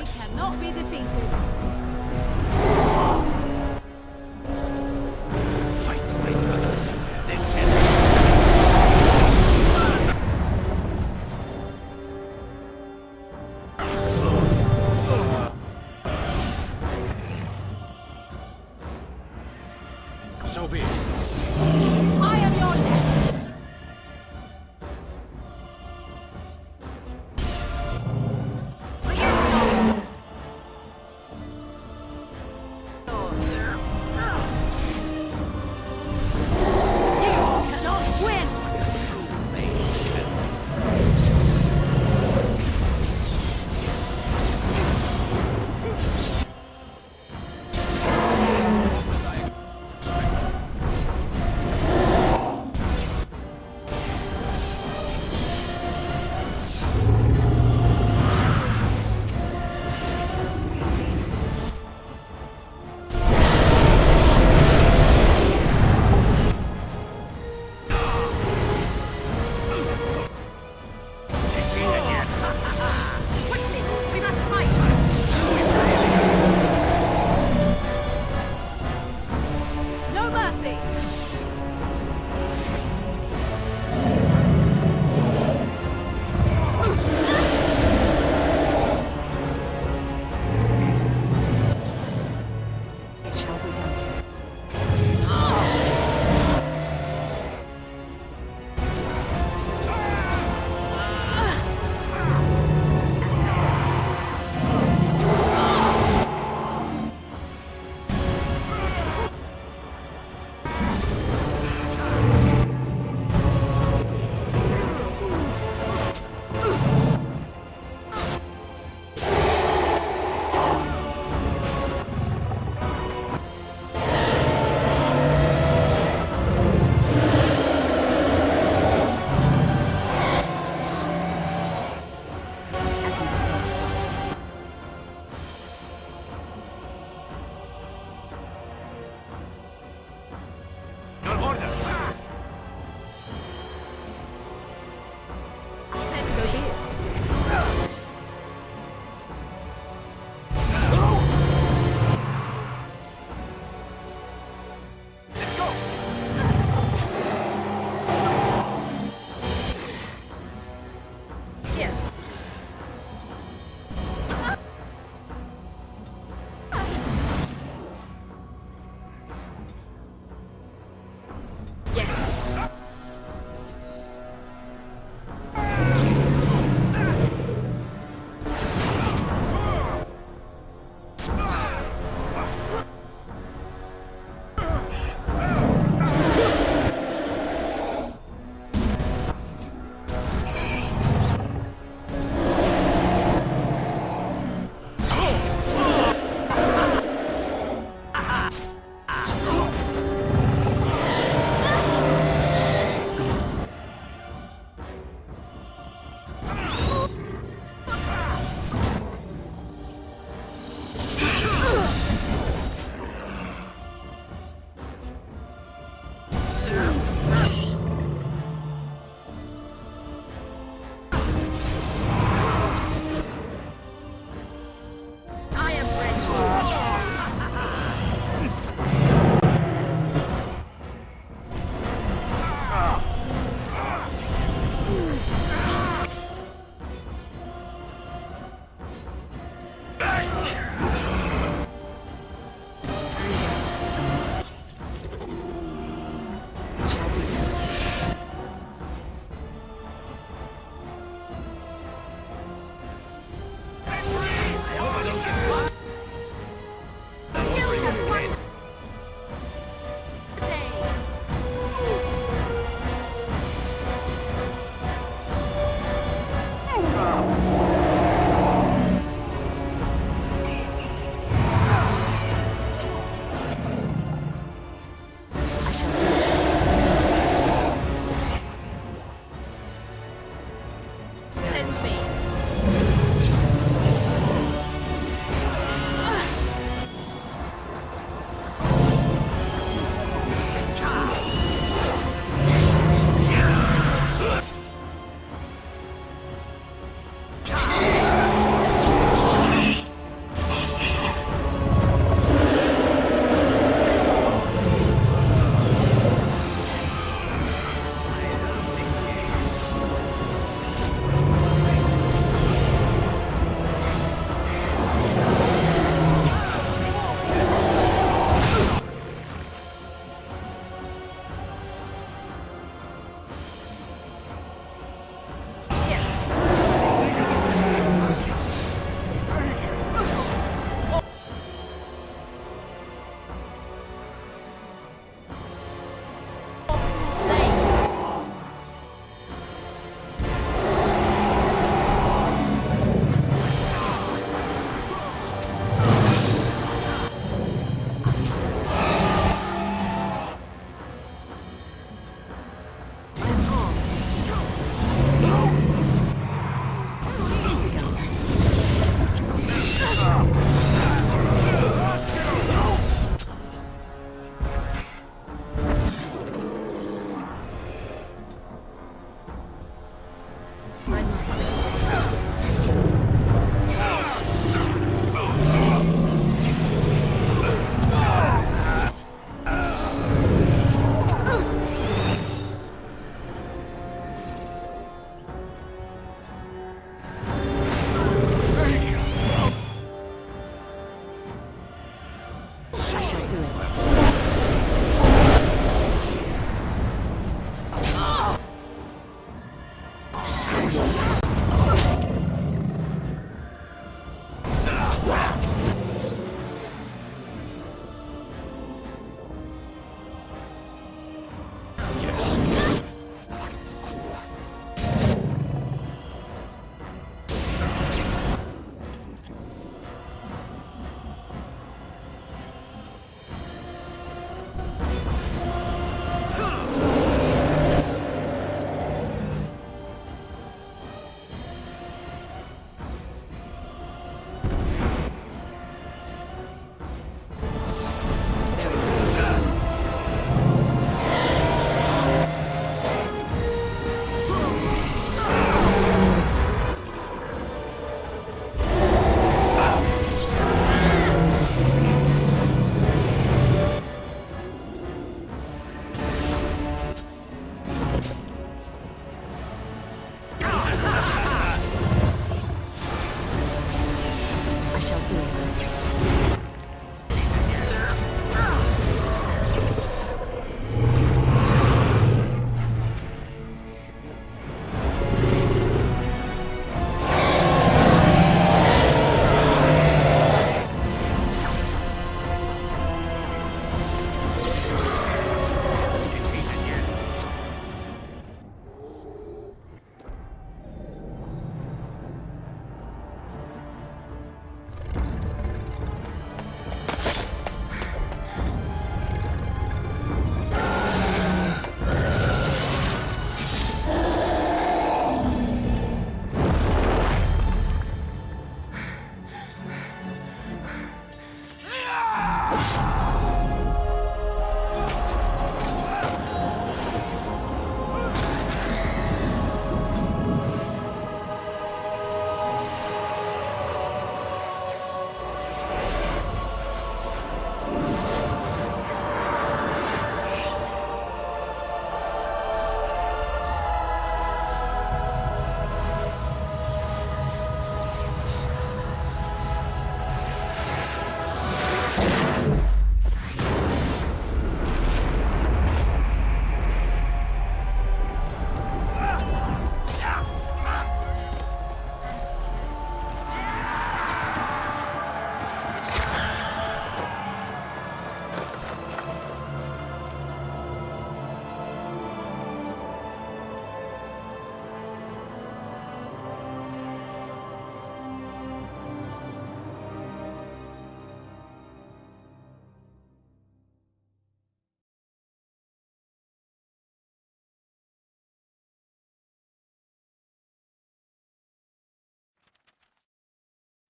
They cannot be defeated. Fight, my brothers. This is... So be it. I am your left.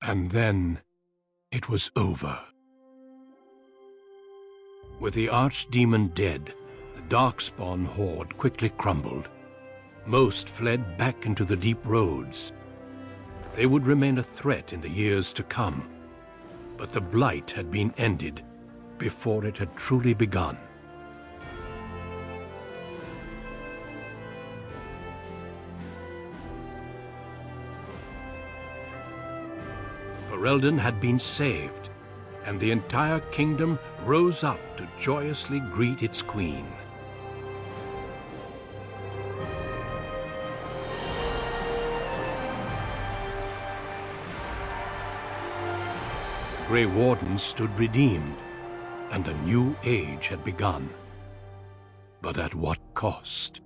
And then it was over. With the archdemon dead, the Darkspawn horde quickly crumbled. Most fled back into the deep roads. They would remain a threat in the years to come, but the blight had been ended before it had truly begun. Ferelden had been saved, and the entire kingdom rose up to joyously greet its queen. The Grey Wardens stood redeemed, and a new age had begun. But at what cost?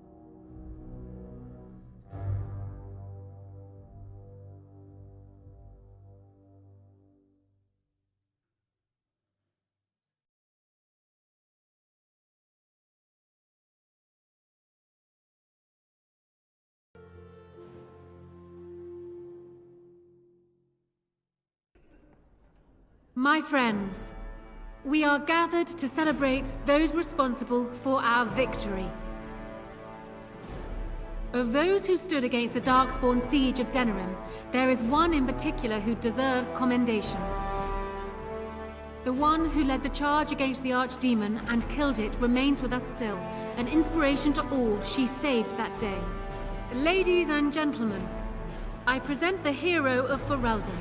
My friends, we are gathered to celebrate those responsible for our victory. Of those who stood against the Darkspawn siege of Denerim, there is one in particular who deserves commendation. The one who led the charge against the Archdemon and killed it remains with us still, an inspiration to all she saved that day. Ladies and gentlemen, I present the hero of Ferelden.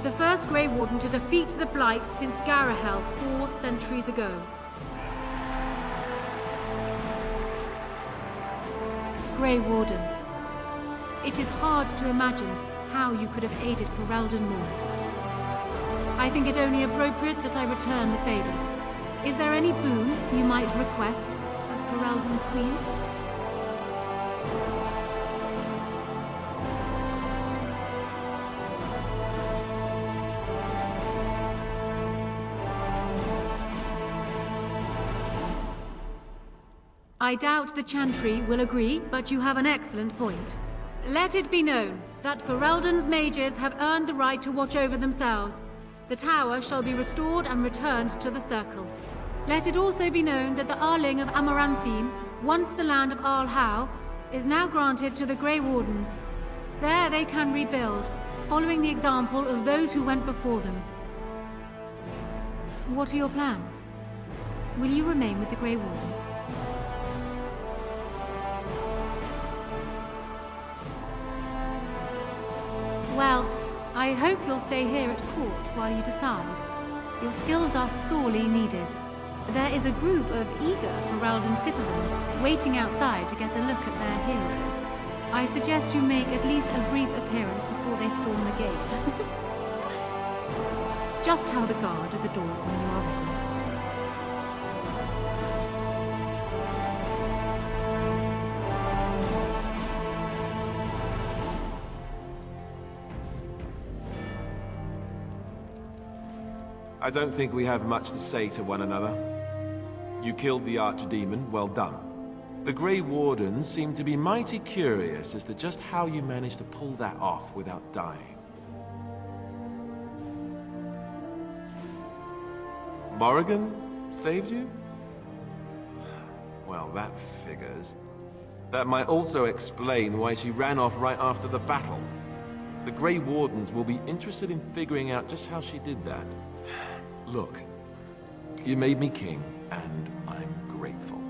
The first Grey Warden to defeat the Blight since Garahel 4 centuries ago. Grey Warden, it is hard to imagine how you could have aided Ferelden more. I think it only appropriate that I return the favor. Is there any boon you might request of Ferelden's queen? I doubt the Chantry will agree, but you have an excellent point. Let it be known that Ferelden's mages have earned the right to watch over themselves. The tower shall be restored and returned to the Circle. Let it also be known that the Arling of Amaranthine, once the land of Arlhow, is now granted to the Grey Wardens. There they can rebuild, following the example of those who went before them. What are your plans? Will you remain with the Grey Wardens? Well, I hope you'll stay here at court while you decide. Your skills are sorely needed. There is a group of eager Ferelden citizens waiting outside to get a look at their hero. I suggest you make at least a brief appearance before they storm the gate. Just tell the guard at the door when you are ready. I don't think we have much to say to one another. You killed the Archdemon, well done. The Grey Wardens seem to be mighty curious as to just how you managed to pull that off without dying. Morrigan saved you? Well, that figures. That might also explain why she ran off right after the battle. The Grey Wardens will be interested in figuring out just how she did that. Look, you made me king, and I'm grateful.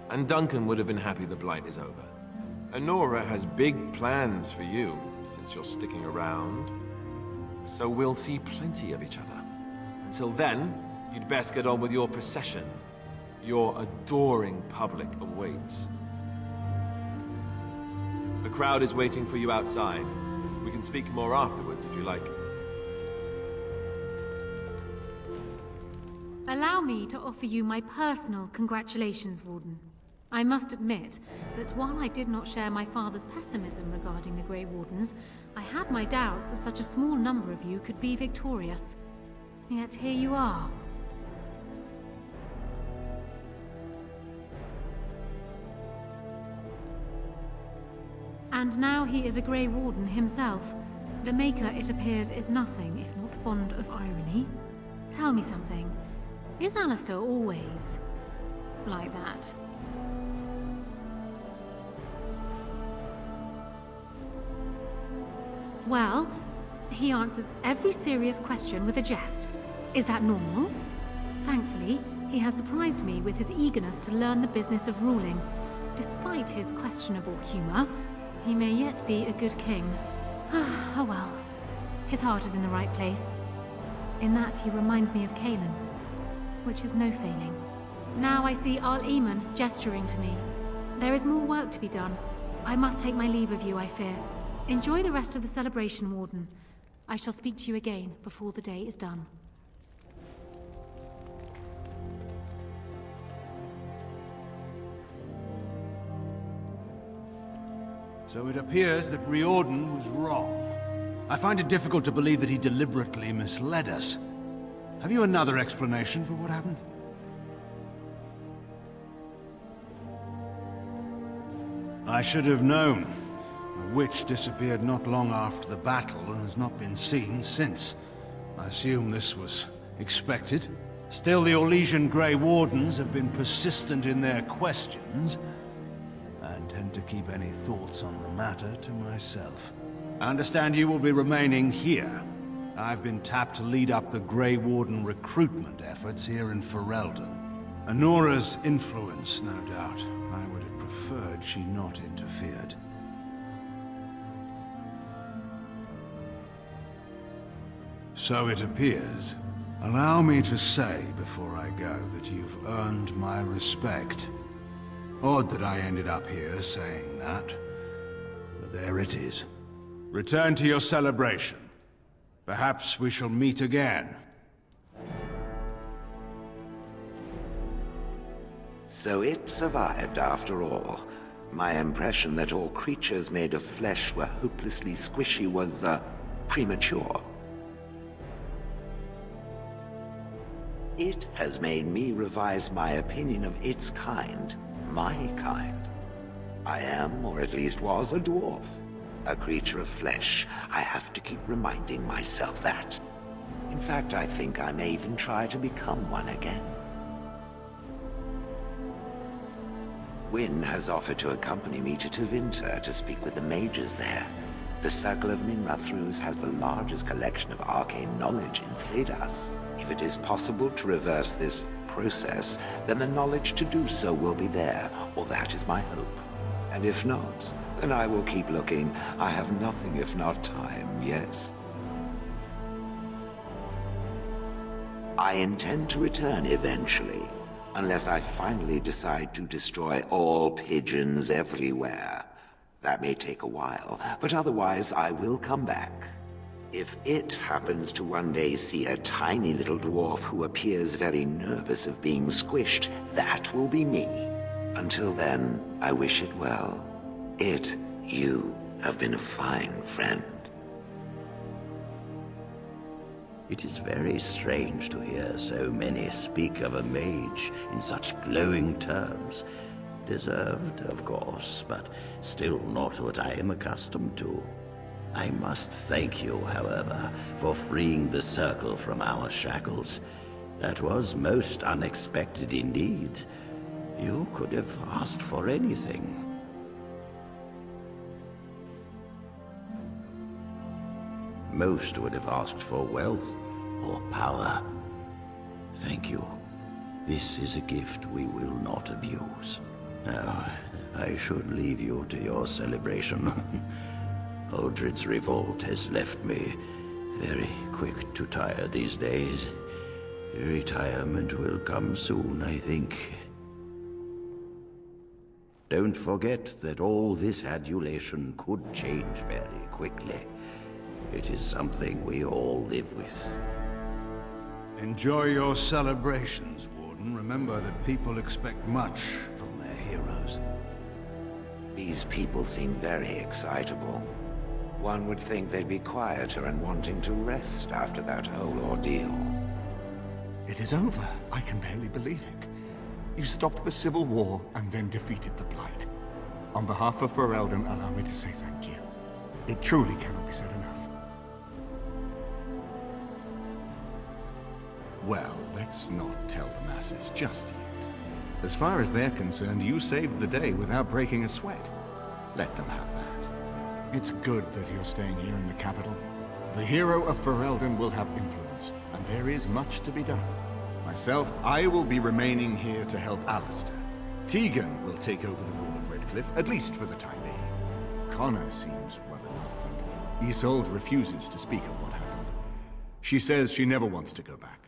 And Duncan would have been happy the Blight is over. Anora has big plans for you, since you're sticking around. So we'll see plenty of each other. Until then, you'd best get on with your procession. Your adoring public awaits. The crowd is waiting for you outside. We can speak more afterwards if you like. Allow me to offer you my personal congratulations, Warden. I must admit that while I did not share my father's pessimism regarding the Grey Wardens, I had my doubts that such a small number of you could be victorious. Yet here you are. And now he is a Grey Warden himself. The Maker, it appears, is nothing if not fond of irony. Tell me something. Is Alistair always like that? Well, he answers every serious question with a jest. Is that normal? Thankfully, he has surprised me with his eagerness to learn the business of ruling. Despite his questionable humor, he may yet be a good king. Oh well. His heart is in the right place. In that he reminds me of Kaelin, which is no failing. Now I see Al Eamon gesturing to me. There is more work to be done. I must take my leave of you, I fear. Enjoy the rest of the celebration, Warden. I shall speak to you again before the day is done. So it appears that Riordan was wrong. I find it difficult to believe that he deliberately misled us. Have you another explanation for what happened? I should have known. The witch disappeared not long after the battle and has not been seen since. I assume this was expected. Still, the Orlesian Grey Wardens have been persistent in their questions. I intend to keep any thoughts on the matter to myself. I understand you will be remaining here. I've been tapped to lead up the Grey Warden recruitment efforts here in Ferelden. Anora's influence, no doubt. I would have preferred she not interfered. So it appears. Allow me to say before I go that you've earned my respect. Odd that I ended up here saying that, but there it is. Return to your celebration. Perhaps we shall meet again. So it survived after all. My impression that all creatures made of flesh were hopelessly squishy was, premature. It has made me revise my opinion of its kind. My kind. I am, or at least was, a dwarf. A creature of flesh. I have to keep reminding myself that. In fact, I think I may even try to become one again. Wynne has offered to accompany me to Tevinter to speak with the mages there. The Circle of Ninrathrus has the largest collection of arcane knowledge in Thedas. If it is possible to reverse this process, then the knowledge to do so will be there, or that is my hope. And if not, then I will keep looking. I have nothing if not time, yes? I intend to return eventually, unless I finally decide to destroy all pigeons everywhere. That may take a while, but otherwise I will come back. If it happens to one day see a tiny little dwarf who appears very nervous of being squished, that will be me. Until then, I wish it well. You have been a fine friend. It is very strange to hear so many speak of a mage in such glowing terms. Deserved, of course, but still not what I am accustomed to. I must thank you, however, for freeing the Circle from our shackles. That was most unexpected indeed. You could have asked for anything. Most would have asked for wealth or power. Thank you. This is a gift we will not abuse. Now, I should leave you to your celebration. Uldred's revolt has left me very quick to tire these days. Retirement will come soon, I think. Don't forget that all this adulation could change very quickly. It is something we all live with. Enjoy your celebrations, Warden. Remember that people expect much from their heroes. These people seem very excitable. One would think they'd be quieter and wanting to rest after that whole ordeal. It is over. I can barely believe it. You stopped the Civil War and then defeated the Blight. On behalf of Ferelden, allow me to say thank you. It truly cannot be said enough. Well, let's not tell the masses just yet. As far as they're concerned, you saved the day without breaking a sweat. Let them have that. It's good that you're staying here in the capital. The hero of Ferelden will have influence, and there is much to be done. Myself, I will be remaining here to help Alistair. Tegan will take over the rule of Redcliffe, at least for the time being. Connor seems well enough, and Isolde refuses to speak of what happened. She says she never wants to go back.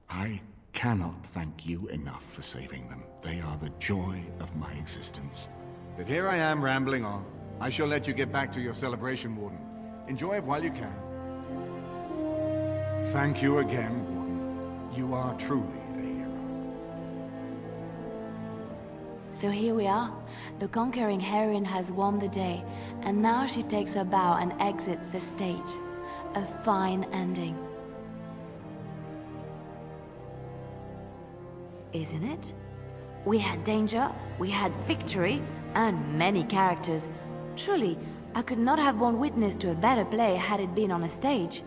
I cannot thank you enough for saving them. They are the joy of my existence. But here I am rambling on. I shall let you get back to your celebration, Warden. Enjoy it while you can. Thank you again, Warden. You are truly a hero. So here we are. The conquering heroine has won the day, and now she takes her bow and exits the stage. A fine ending. Isn't it? We had danger, we had victory, and many characters. Truly, I could not have borne witness to a better play had it been on a stage.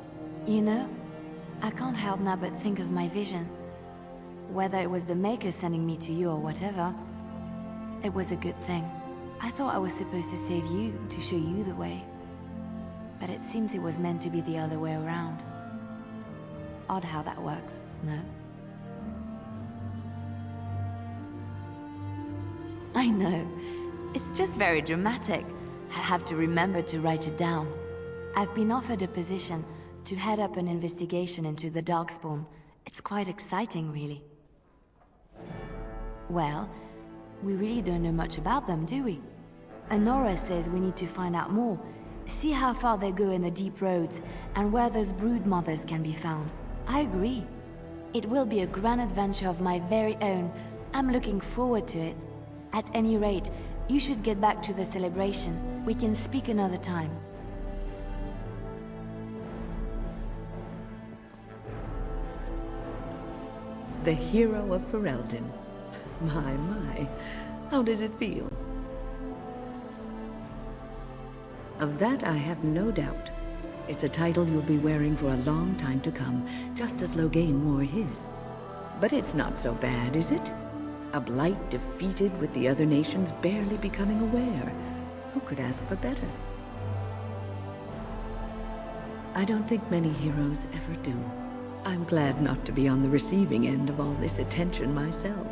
You know, I can't help now but think of my vision. Whether it was the Maker sending me to you or whatever, it was a good thing. I thought I was supposed to save you, to show you the way. But it seems it was meant to be the other way around. Odd how that works, no? I know. It's just very dramatic. I'll have to remember to write it down. I've been offered a position to head up an investigation into the Darkspawn. It's quite exciting, really. Well, we really don't know much about them, do we? Anora says we need to find out more, see how far they go in the deep roads, and where those brood mothers can be found. I agree. It will be a grand adventure of my very own. I'm looking forward to it. At any rate, you should get back to the celebration. We can speak another time. The hero of Ferelden. My, how does it feel? Of that I have no doubt. It's a title you'll be wearing for a long time to come, just as Loghain wore his. But it's not so bad, is it? A blight defeated with the other nations barely becoming aware. Who could ask for better? I don't think many heroes ever do. I'm glad not to be on the receiving end of all this attention myself.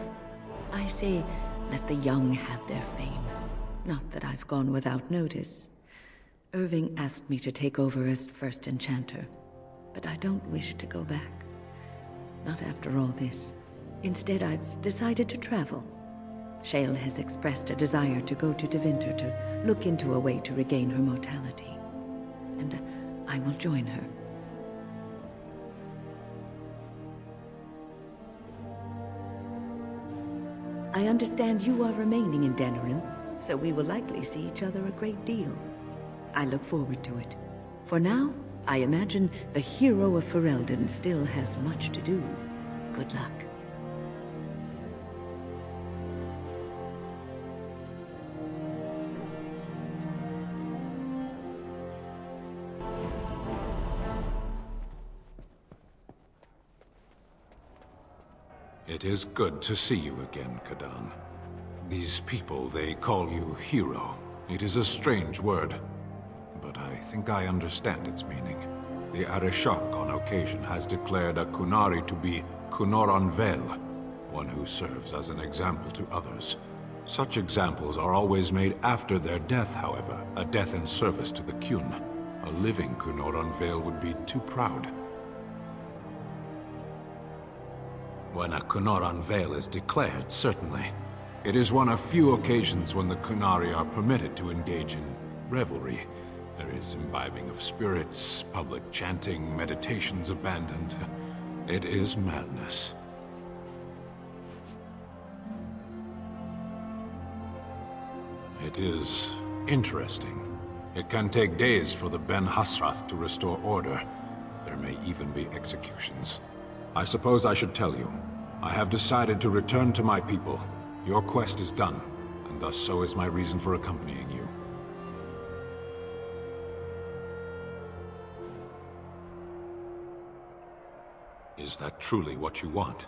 I say, let the young have their fame. Not that I've gone without notice. Irving asked me to take over as first enchanter, but I don't wish to go back. Not after all this. Instead, I've decided to travel. Shale has expressed a desire to go to Deventer to look into a way to regain her mortality. And I will join her. I understand you are remaining in Denerim, so we will likely see each other a great deal. I look forward to it. For now, I imagine the hero of Ferelden still has much to do. Good luck. It is good to see you again, Kadan. These people, they call you hero. It is a strange word, but I think I understand its meaning. The Arishok on occasion has declared a Kunari to be Kunoran Vel, one who serves as an example to others. Such examples are always made after their death, however, a death in service to the Kyun. A living Kunoran Vel would be too proud. When a Kunoran Vel is declared, certainly. It is one of few occasions when the Kunari are permitted to engage in revelry. There is imbibing of spirits, public chanting, meditations abandoned. It is madness. It is interesting. It can take days for the Ben Hasrath to restore order. There may even be executions. I suppose I should tell you. I have decided to return to my people. Your quest is done, and thus so is my reason for accompanying you. Is that truly what you want?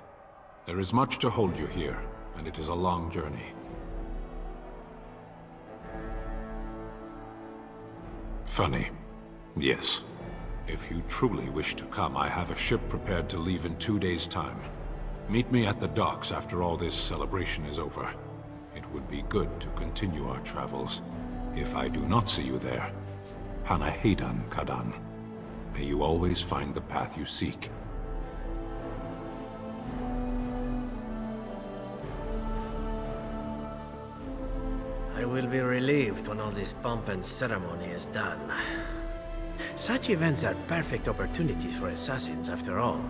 There is much to hold you here, and it is a long journey. Funny. Yes. If you truly wish to come, I have a ship prepared to leave in 2 days' time. Meet me at the docks after all this celebration is over. It would be good to continue our travels. If I do not see you there, Panahedan Kadan. May you always find the path you seek. I will be relieved when all this pomp and ceremony is done. Such events are perfect opportunities for assassins, after all.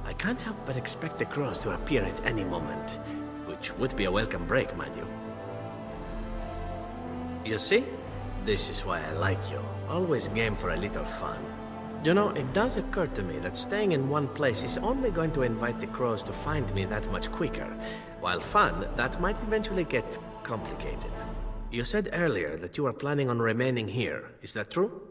I can't help but expect the crows to appear at any moment, which would be a welcome break, mind you. You see? This is why I like you. Always game for a little fun. You know, it does occur to me that staying in one place is only going to invite the crows to find me that much quicker. While fun, that might eventually get complicated. You said earlier that you are planning on remaining here. Is that true?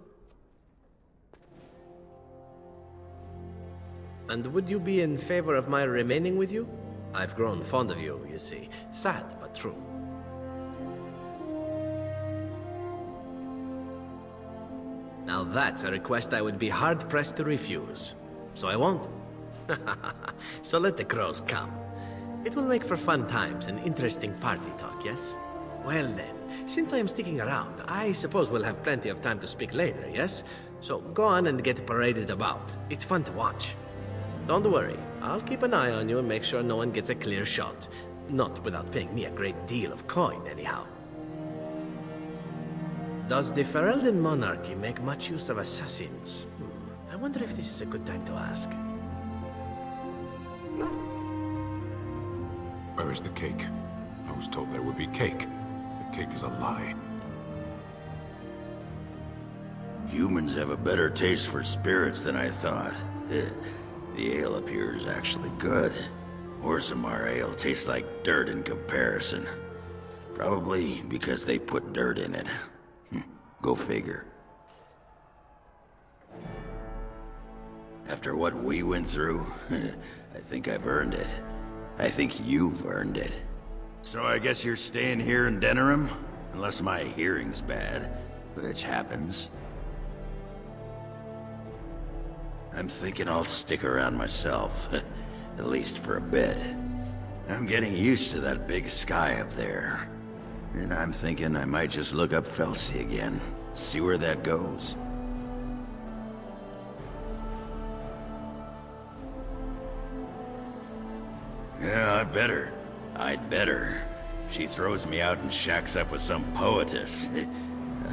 And would you be in favor of my remaining with you? I've grown fond of you, you see. Sad, but true. Now that's a request I would be hard-pressed to refuse. So I won't. So let the crows come. It will make for fun times and interesting party talk, yes? Well then, since I am sticking around, I suppose we'll have plenty of time to speak later, yes? So go on and get paraded about. It's fun to watch. Don't worry, I'll keep an eye on you and make sure no one gets a clear shot. Not without paying me a great deal of coin, anyhow. Does the Ferelden monarchy make much use of assassins? I wonder if this is a good time to ask. Where is the cake? I was told there would be cake. The cake is a lie. Humans have a better taste for spirits than I thought. The ale appears actually good. Orzammar ale tastes like dirt in comparison. Probably because they put dirt in it. Go figure. After what we went through, I think I've earned it. I think you've earned it. So I guess you're staying here in Denerim? Unless my hearing's bad, which happens. I'm thinking I'll stick around myself, at least for a bit. I'm getting used to that big sky up there. And I'm thinking I might just look up Felsi again, see where that goes. Yeah, I'd better. She throws me out and shacks up with some poetess.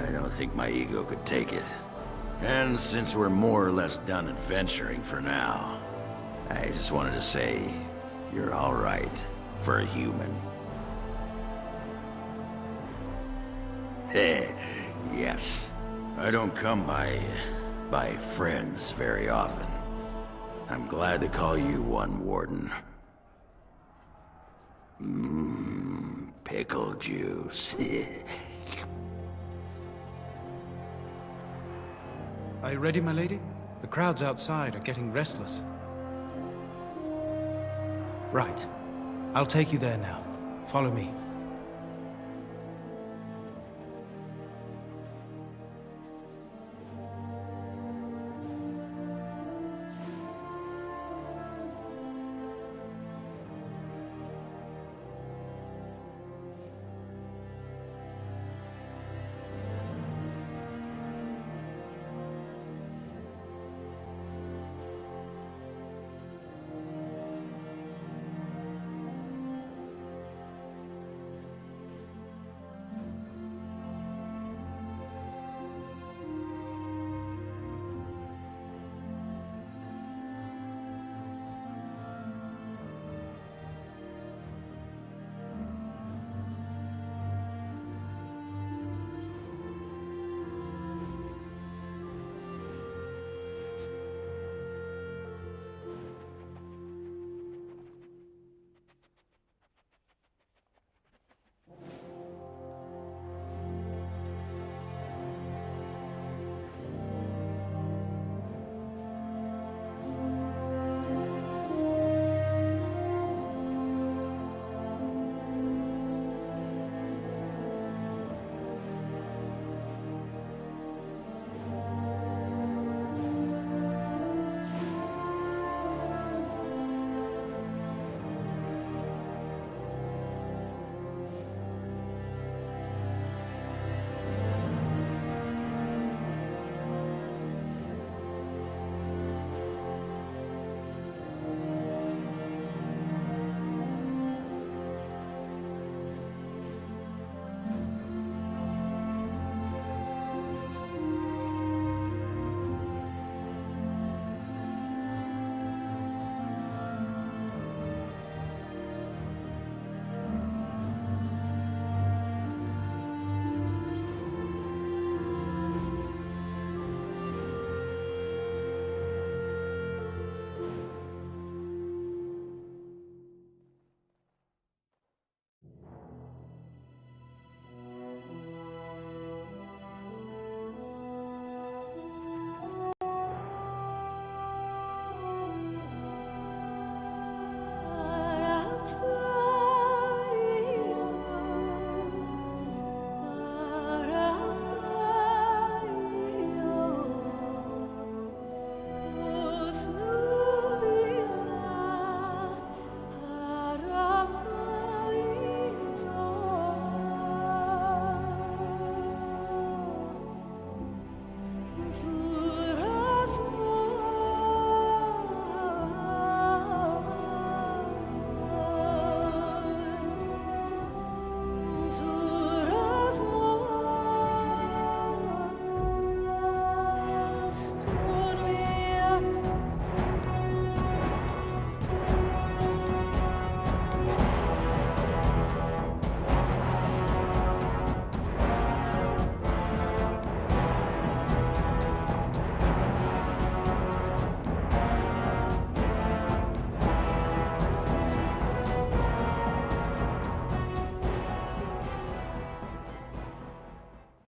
I don't think my ego could take it. And since we're more or less done adventuring for now, I just wanted to say, you're all right for a human. Yes. I don't come by friends very often. I'm glad to call you one, Warden. Pickle juice. Are you ready, my lady? The crowds outside are getting restless. Right. I'll take you there now. Follow me.